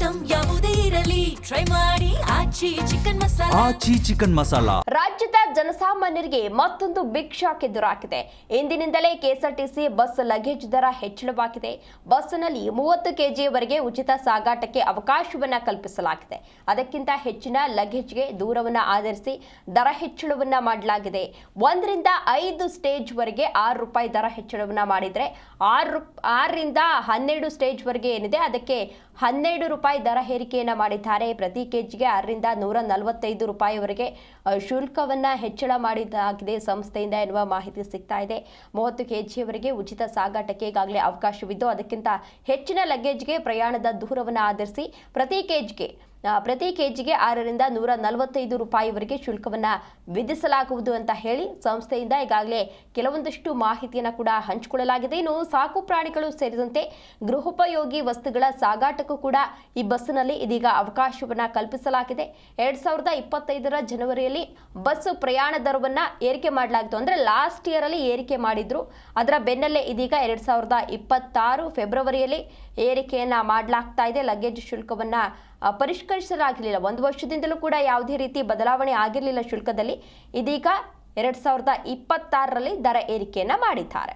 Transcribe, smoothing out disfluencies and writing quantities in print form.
Item ಯಾವುದೇ ಇರಲಿ try ಮಾಡಿ ಆಚಿ ಚಿಕನ್ ಮಸಾಲಾ. ರಾಜ್ಯದ ಜನಸಾಮಾನ್ಯರಿಗೆ ಮತ್ತೊಂದು ಬಿಗ್ ಶಾಕ್ ಎದುರಾಗಿದೆ. ಇಂದಿನಿಂದಲೇ ಕೆಎಸ್ಆರ್ಟಿಸಿ ಬಸ್ ಲಗೇಜ್ ದರ ಹೆಚ್ಚಳವಾಗಿದೆ. ಬಸ್ನಲ್ಲಿ 30 ಕೆಜಿಯವರೆಗೆ ಉಚಿತ ಸಾಗಾಟಕ್ಕೆ ಅವಕಾಶವನ್ನ ಕಲ್ಪಿಸಲಾಗಿದೆ. ಅದಕ್ಕಿಂತ ಹೆಚ್ಚಿನ ಲಗೇಜ್ಗೆ ದೂರವನ್ನು ಆಧರಿಸಿ ದರ ಹೆಚ್ಚಳವನ್ನ ಮಾಡಲಾಗಿದೆ. 1 ರಿಂದ 5 ಸ್ಟೇಜ್ ವರೆಗೆ ₹6 ದರ ಹೆಚ್ಚಳವನ್ನ ಮಾಡಿದ್ರೆ 6 ರಿಂದ 12 ಸ್ಟೇಜ್ ವರೆಗೆ ಏನಿದೆ ಅದಕ್ಕೆ ₹12 ದರ ಏರಿಕೆಯನ್ನ ಮಾಡಿದ್ದಾರೆ. ಪ್ರತಿ ಕೆಜಿಗೆ 6 ರಿಂದ ₹145 ವರೆಗೆ ಶುಲ್ಕವನ್ನ ಹೆಚ್ಚಳ ಮಾಡಿದ್ದಾಗಿದೆ ಸಂಸ್ಥೆಯಿಂದ ಎನ್ನುವ ಮಾಹಿತಿ ಸಿಗ್ತಾ ಇದೆ. 30 ಕೆಜಿಯವರೆಗೆ ಉಚಿತ ಸಾಗಾಟಕ್ಕೆ ಈಗಾಗಲೇ ಅವಕಾಶವಿದ್ದು ಅದಕ್ಕಿಂತ ಹೆಚ್ಚಿನ ಲಗೇಜ್ಗೆ ಪ್ರಯಾಣದ ದೂರವನ್ನು ಆಧರಿಸಿ ಪ್ರತಿ ಕೆಜಿಗೆ 6 ರಿಂದ ₹145 ವರೆಗೆ ಶುಲ್ಕವನ್ನು ವಿಧಿಸಲಾಗುವುದು ಅಂತ ಹೇಳಿ ಸಂಸ್ಥೆಯಿಂದ ಈಗಾಗಲೇ ಕೆಲವೊಂದಷ್ಟು ಮಾಹಿತಿಯನ್ನು ಕೂಡ ಹಂಚಿಕೊಳ್ಳಲಾಗಿದೆ. ಇನ್ನು ಸಾಕು ಪ್ರಾಣಿಗಳು ಸೇರಿದಂತೆ ಗೃಹೋಪಯೋಗಿ ವಸ್ತುಗಳ ಸಾಗಾಟಕ್ಕೂ ಕೂಡ ಈ ಬಸ್ಸಿನಲ್ಲಿ ಇದೀಗ ಅವಕಾಶವನ್ನು ಕಲ್ಪಿಸಲಾಗಿದೆ. 2025ರ ಜನವರಿಯಲ್ಲಿ ಬಸ್ ಪ್ರಯಾಣ ದರವನ್ನು ಏರಿಕೆ ಮಾಡಲಾಗಿತ್ತು. ಅಂದರೆ ಲಾಸ್ಟ್ ಇಯರ್ ಅಲ್ಲಿ ಏರಿಕೆ ಮಾಡಿದ್ರು. ಅದರ ಬೆನ್ನಲ್ಲೇ ಇದೀಗ 2026 ಫೆಬ್ರವರಿಯಲ್ಲಿ ಏರಿಕೆಯನ್ನ ಮಾಡಲಾಗ್ತಾ ಇದೆ. ಲಗೇಜ್ ಶುಲ್ಕವನ್ನ ಪರಿಷ್ಕರಿಸಲಾಗಿರಲಿಲ್ಲ. 1 ವರ್ಷದಿಂದಲೂ ಕೂಡ ಯಾವುದೇ ರೀತಿ ಬದಲಾವಣೆ ಆಗಿರಲಿಲ್ಲ ಶುಲ್ಕದಲ್ಲಿ. ಇದೀಗ 2026ರಲ್ಲಿ ದರ ಏರಿಕೆಯನ್ನ ಮಾಡಿದ್ದಾರೆ.